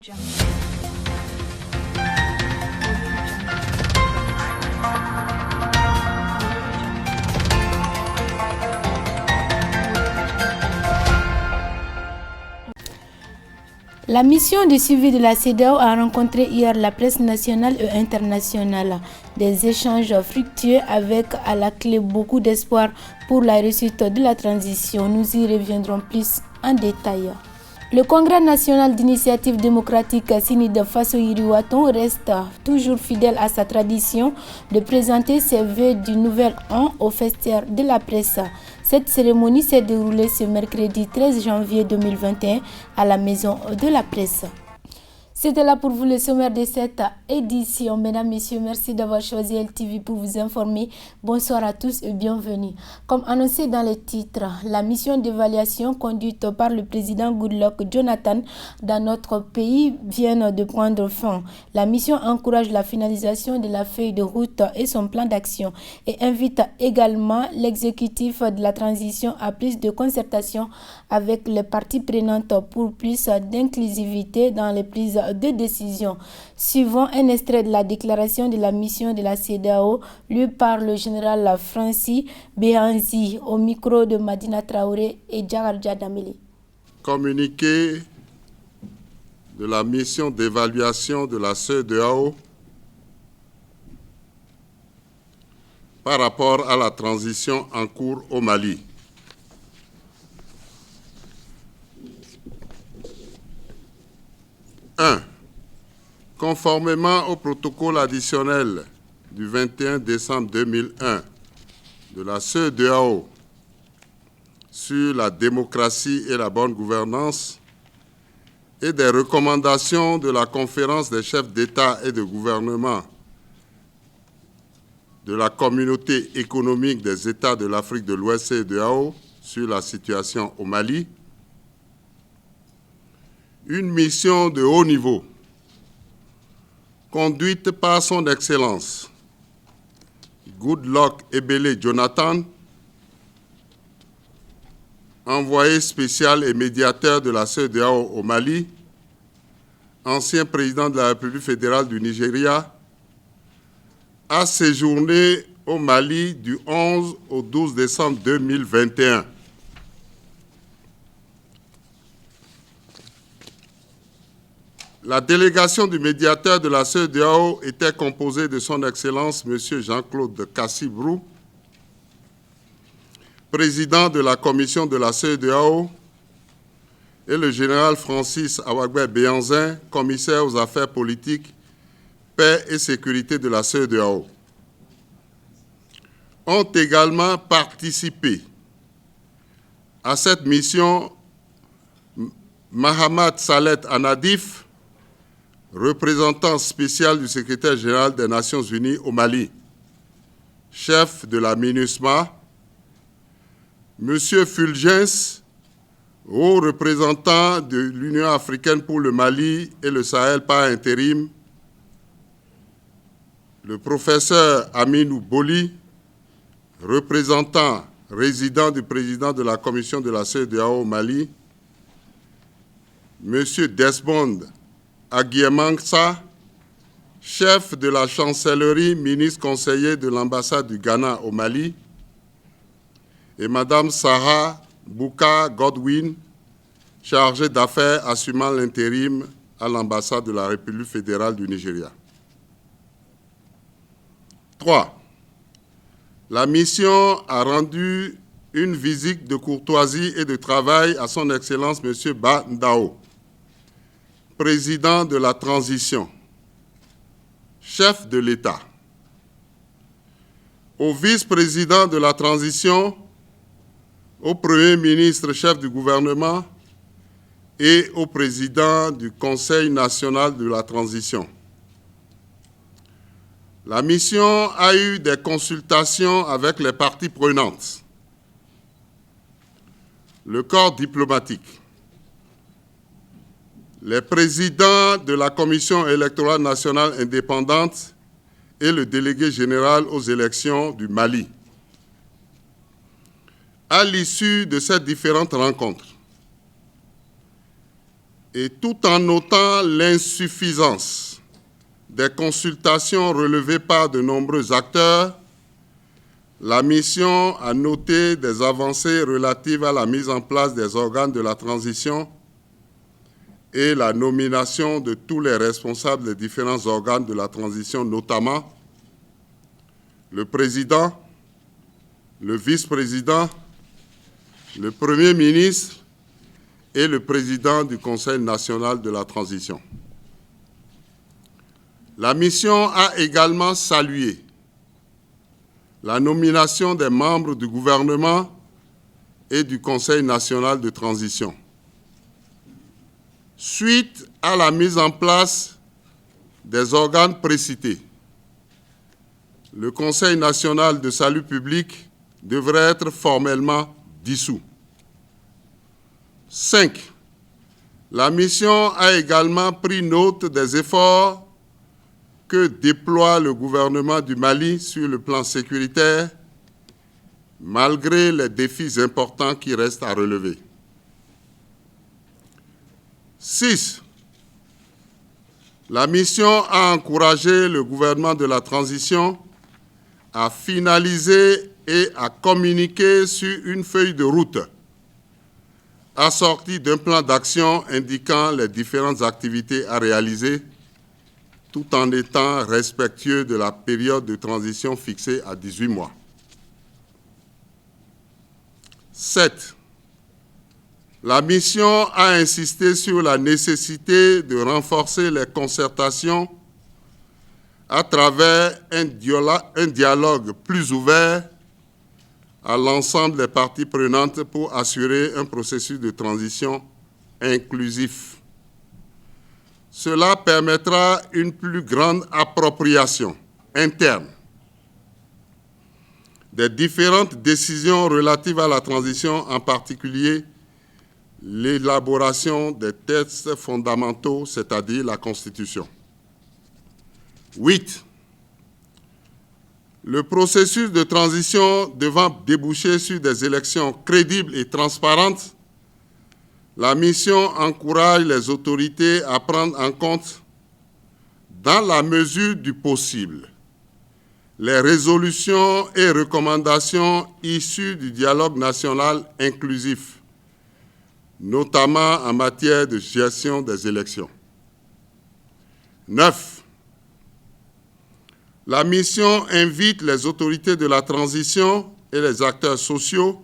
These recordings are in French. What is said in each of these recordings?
La mission de suivi de la CEDEAO a rencontré hier la presse nationale et internationale. Des échanges fructueux avec à la clé beaucoup d'espoir pour la réussite de la transition. Nous y reviendrons plus en détail. Le Congrès national d'initiative démocratique Sinida Faso Yiriwaton reste toujours fidèle à sa tradition de présenter ses vœux du nouvel an au vestiaire de la presse. Cette cérémonie s'est déroulée ce mercredi 13 janvier 2021 à la Maison de la Presse. C'était là pour vous le sommaire de cette édition. Mesdames, Messieurs, merci d'avoir choisi LTV pour vous informer. Bonsoir à tous et bienvenue. Comme annoncé dans les titres, la mission d'évaluation conduite par le président Goodluck Jonathan dans notre pays vient de prendre fin. La mission encourage la finalisation de la feuille de route et son plan d'action et invite également l'exécutif de la transition à plus de concertation avec les parties prenantes pour plus d'inclusivité dans les prises de décision. Suivant un extrait de la déclaration de la mission de la CEDEAO, lue par le général Francis Behanzi au micro de Madina Traoré et Djagarja Dameli. Communiqué de la mission d'évaluation de la CEDEAO par rapport à la transition en cours au Mali. Conformément au protocole additionnel du 21 décembre 2001 de la CEDEAO sur la démocratie et la bonne gouvernance et des recommandations de la conférence des chefs d'État et de gouvernement de la communauté économique des États de l'Afrique de l'Ouest CEDEAO sur la situation au Mali, une mission de haut niveau conduite par son Excellence Goodluck Ebele Jonathan, envoyé spécial et médiateur de la CEDEAO au Mali, ancien président de la République fédérale du Nigeria, a séjourné au Mali du 11 au 12 décembre 2021. La délégation du médiateur de la CEDEAO était composée de son Excellence M. Jean-Claude Cassibrou, président de la commission de la CEDEAO, et le général Francis Awagbe Béanzin, commissaire aux affaires politiques, paix et sécurité de la CEDEAO. Ont également participé à cette mission Mahamat Salet Anadif, représentant spécial du secrétaire général des Nations Unies au Mali, chef de la MINUSMA, M. Fulgens, haut représentant de l'Union africaine pour le Mali et le Sahel par intérim, le professeur Aminou Boli, représentant résident du président de la commission de la CEDEAO au Mali, M. Desmond Aguiemangsa, chef de la chancellerie, ministre conseiller de l'ambassade du Ghana au Mali, et Mme Sarah Bouka Godwin, chargée d'affaires assumant l'intérim à l'ambassade de la République fédérale du Nigeria. 3. La mission a rendu une visite de courtoisie et de travail à son Excellence M. Ba Ndao, président de la transition, chef de l'État, au vice-président de la transition, au Premier ministre, chef du gouvernement, et au président du Conseil national de la transition. La mission a eu des consultations avec les parties prenantes, le corps diplomatique, les présidents de la Commission électorale nationale indépendante et le délégué général aux élections du Mali. À l'issue de ces différentes rencontres, Et tout en notant l'insuffisance des consultations relevées par de nombreux acteurs, la mission a noté des avancées relatives à la mise en place des organes de la transition et la nomination de tous les responsables des différents organes de la transition, notamment le président, le vice-président, le Premier ministre et le président du Conseil national de la transition. La mission a également salué la nomination des membres du gouvernement et du Conseil national de transition. Suite à la mise en place des organes précités, le Conseil national de salut public devrait être formellement dissous. 5. La mission a également pris note des efforts que déploie le gouvernement du Mali sur le plan sécuritaire, malgré les défis importants qui restent à relever. 6. La mission a encouragé le gouvernement de la transition à finaliser et à communiquer sur une feuille de route assortie d'un plan d'action indiquant les différentes activités à réaliser, tout en étant respectueux de la période de transition fixée à 18 mois. 7. La mission a insisté sur la nécessité de renforcer les concertations à travers un dialogue plus ouvert à l'ensemble des parties prenantes pour assurer un processus de transition inclusif. Cela permettra une plus grande appropriation interne des différentes décisions relatives à la transition, en particulier l'élaboration des textes fondamentaux, c'est-à-dire la Constitution. 8. Le processus de transition devant déboucher sur des élections crédibles et transparentes, la mission encourage les autorités à prendre en compte, dans la mesure du possible, les résolutions et recommandations issues du dialogue national inclusif, notamment en matière de gestion des élections. 9. La mission invite les autorités de la transition et les acteurs sociaux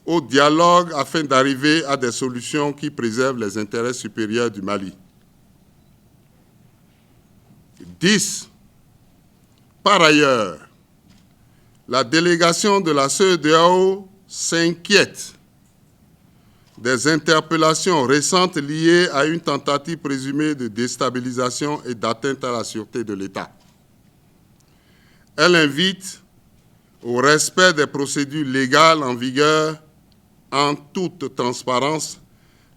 au dialogue afin d'arriver à des solutions qui préservent les intérêts supérieurs du Mali. 10. Par ailleurs, la délégation de la CEDEAO s'inquiète des interpellations récentes liées à une tentative présumée de déstabilisation et d'atteinte à la sûreté de l'État. Elle invite au respect des procédures légales en vigueur en toute transparence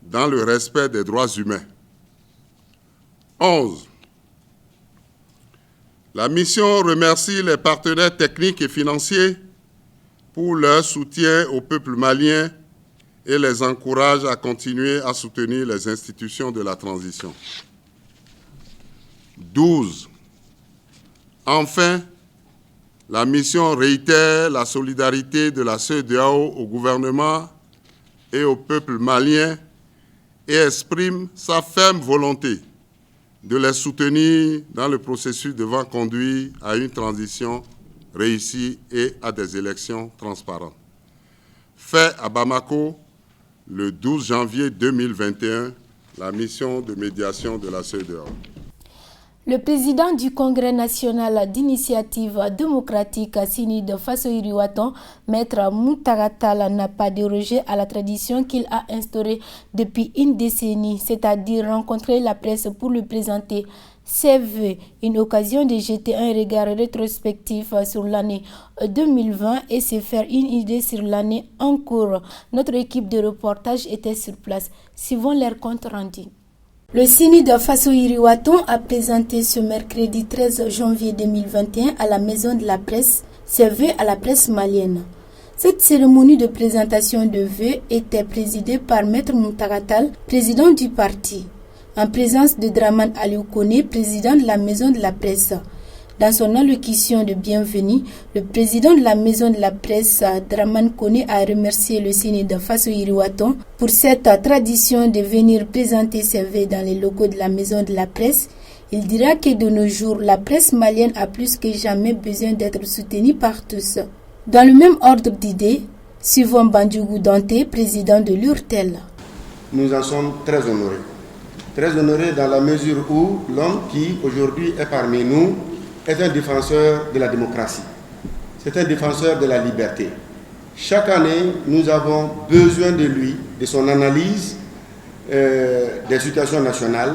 dans le respect des droits humains. 11. La mission remercie les partenaires techniques et financiers pour leur soutien au peuple malien et les encourage à continuer à soutenir les institutions de la transition. 12. Enfin, la mission réitère la solidarité de la CEDEAO au gouvernement et au peuple malien et exprime sa ferme volonté de les soutenir dans le processus devant conduire à une transition réussie et à des élections transparentes. Fait à Bamako, le 12 janvier 2021, la mission de médiation de la CEDEAO. Le président du Congrès national d'initiative démocratique Sini de Fassoïri-Ouattara, Maître Moutara Tall, n'a pas dérogé à la tradition qu'il a instaurée depuis une décennie, c'est-à-dire rencontrer la presse pour lui présenter ses vœux, une occasion de jeter un regard rétrospectif sur l'année 2020 et se faire une idée sur l'année en cours. Notre équipe de reportage était sur place. Suivons leur compte rendu. Le Sini de Fassoïri-Ouattara a présenté ce mercredi 13 janvier 2021 à la Maison de la Presse ses vœux à la presse malienne. Cette cérémonie de présentation de vœux était présidée par Maître Moutaratal, président du parti, en présence de Draman Aliou Koné, président de la Maison de la Presse. Dans son allocution de bienvenue, le président de la Maison de la Presse, Draman Koné, a remercié le Séné de Fasso Iriwaton pour cette tradition de venir présenter ses vœux dans les locaux de la Maison de la Presse. Il dira que de nos jours, la presse malienne a plus que jamais besoin d'être soutenue par tous. Dans le même ordre d'idées, suivant Bandjougou Dante, président de l'URTEL. Nous en sommes très honorés. Très honorés dans la mesure où l'homme qui aujourd'hui est parmi nous est un défenseur de la démocratie. C'est un défenseur de la liberté. Chaque année, nous avons besoin de lui, de son analyse des situations nationales.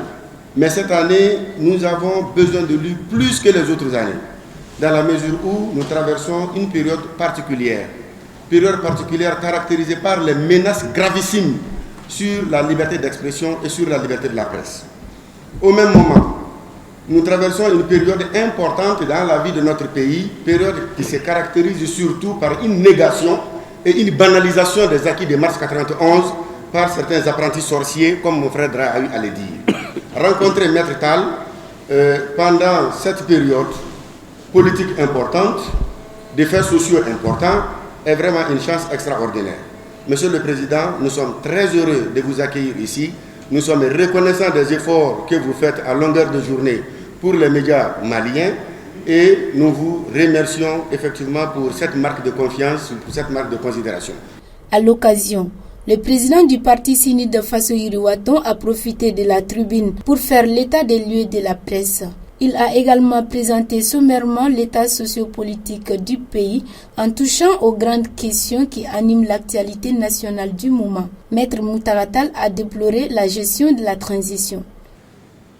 Mais cette année, nous avons besoin de lui plus que les autres années, dans la mesure où nous traversons une période particulière caractérisée par les menaces gravissimes sur la liberté d'expression et sur la liberté de la presse. Au même moment, nous traversons une période importante dans la vie de notre pays, période qui se caractérise surtout par une négation et une banalisation des acquis de mars 1991 par certains apprentis sorciers, comme mon frère Dra a eu à le dire. Rencontrer Maître Tal pendant cette période politique importante, des faits sociaux importants, est vraiment une chance extraordinaire. Monsieur le Président, nous sommes très heureux de vous accueillir ici. Nous sommes reconnaissants des efforts que vous faites à longueur de journée pour les médias maliens et nous vous remercions effectivement pour cette marque de confiance, pour cette marque de considération. À l'occasion, le président du parti Séné de Fasso Iriwaton a profité de la tribune pour faire l'état des lieux de la presse. Il a également présenté sommairement l'état sociopolitique du pays en touchant aux grandes questions qui animent l'actualité nationale du moment. Maître Moutaratal a déploré la gestion de la transition.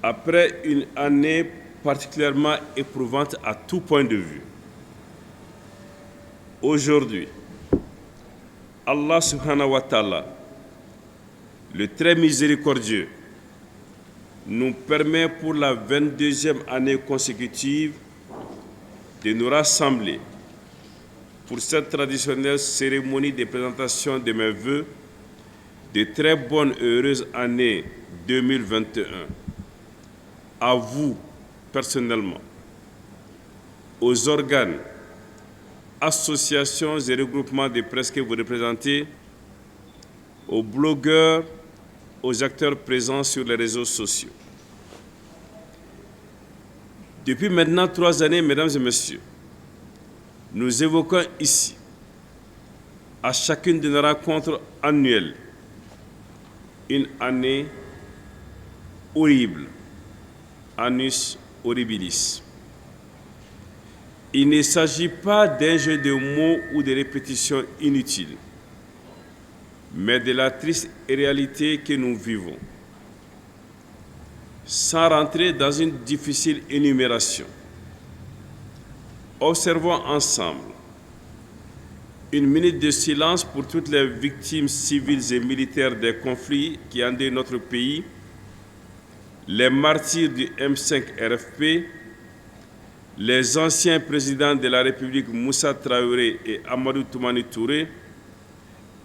Après une année particulièrement éprouvante à tout point de vue, aujourd'hui, Allah subhanahu wa ta'ala, le très miséricordieux, nous permet pour la 22e année consécutive de nous rassembler pour cette traditionnelle cérémonie de présentation de mes vœux de très bonne et heureuse année 2021. À vous, personnellement, aux organes, associations et regroupements de presse que vous représentez, aux blogueurs, aux acteurs présents sur les réseaux sociaux. Depuis maintenant 3 années, mesdames et messieurs, nous évoquons ici, à chacune de nos rencontres annuelles, une année horrible, annus horribilis. Il ne s'agit pas d'un jeu de mots ou de répétitions inutiles, mais de la triste réalité que nous vivons. Sans rentrer dans une difficile énumération, observons ensemble une minute de silence pour toutes les victimes civiles et militaires des conflits qui endeuillent notre pays, les martyrs du M5 RFP, les anciens présidents de la République Moussa Traoré et Amadou Toumani Touré,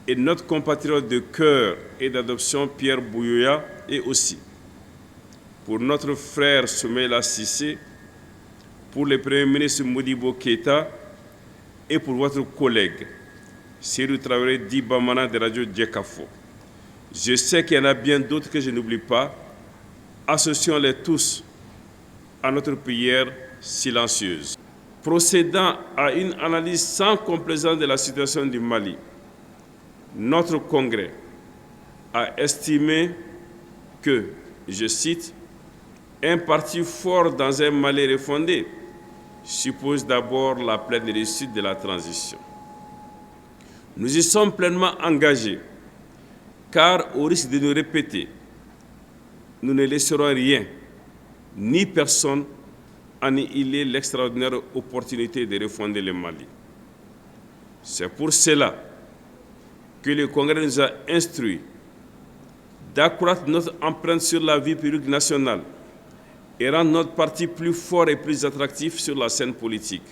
et notre compatriote de cœur et d'adoption Pierre Bouyoya, et aussi pour notre frère Soumaïla Cissé, pour le Premier ministre Modibo Keïta et pour votre collègue Seydou Traoré Dibamana de Radio Djekafo. Je sais qu'il y en a bien d'autres que je n'oublie pas. Associons-les tous à notre prière silencieuse. Procédant à une analyse sans complaisance de la situation du Mali, notre Congrès a estimé que, je cite, un parti fort dans un Mali refondé suppose d'abord la pleine réussite de la transition. Nous y sommes pleinement engagés, car au risque de nous répéter, nous ne laisserons rien, ni personne, annihiler l'extraordinaire opportunité de refonder le Mali. C'est pour cela que le Congrès nous a instruits d'accroître notre empreinte sur la vie publique nationale et rendre notre parti plus fort et plus attractif sur la scène politique.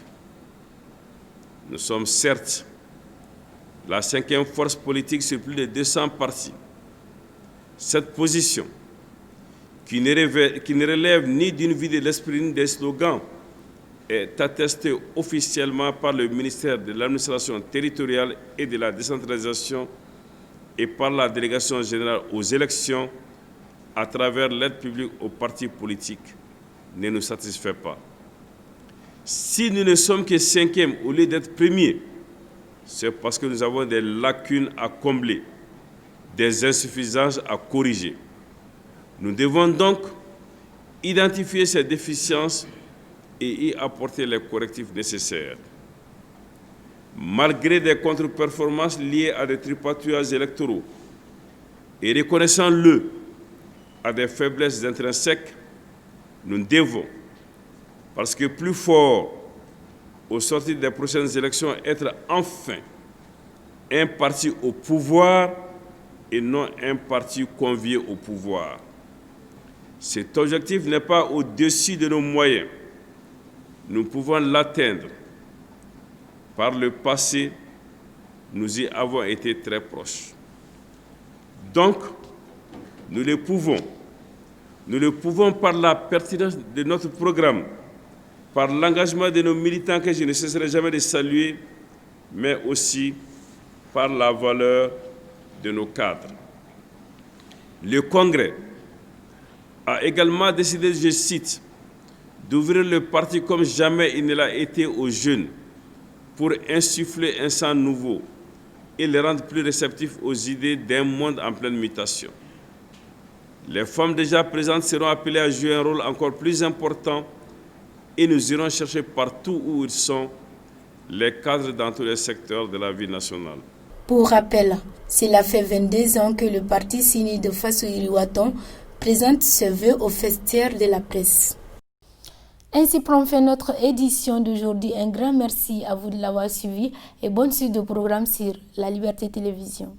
Nous sommes certes la 5e force politique sur plus de 200 partis. Cette position, qui ne relève ni d'une vie de l'esprit ni des slogans, est attestée officiellement par le ministère de l'administration territoriale et de la décentralisation et par la délégation générale aux élections à travers l'aide publique aux partis politiques, ne nous satisfait pas. Si nous ne sommes que 5e au lieu d'être premiers, c'est parce que nous avons des lacunes à combler, des insuffisances à corriger. Nous devons donc identifier ces déficiences et y apporter les correctifs nécessaires. Malgré des contre-performances liées à des tripatouillages électoraux et reconnaissant-le à des faiblesses intrinsèques, nous devons, parce que plus fort, au sortir des prochaines élections, être enfin un parti au pouvoir et non un parti convié au pouvoir. Cet objectif n'est pas au-dessus de nos moyens. Nous pouvons l'atteindre. Par le passé, nous y avons été très proches. Donc, nous le pouvons. Nous le pouvons par la pertinence de notre programme, par l'engagement de nos militants que je ne cesserai jamais de saluer, mais aussi par la valeur de nos cadres. Le Congrès a également décidé, je cite, d'ouvrir le parti comme jamais il ne l'a été aux jeunes pour insuffler un sang nouveau et les rendre plus réceptifs aux idées d'un monde en pleine mutation. Les femmes déjà présentes seront appelées à jouer un rôle encore plus important et nous irons chercher partout où ils sont les cadres dans tous les secteurs de la vie nationale. Pour rappel, cela fait 22 ans que le parti Sini de Faso Iriwaton présente ses vœux au vestiaire de la presse. Ainsi prend fin notre édition d'aujourd'hui. Un grand merci à vous de l'avoir suivi et bonne suite de programme sur La Liberté Télévision.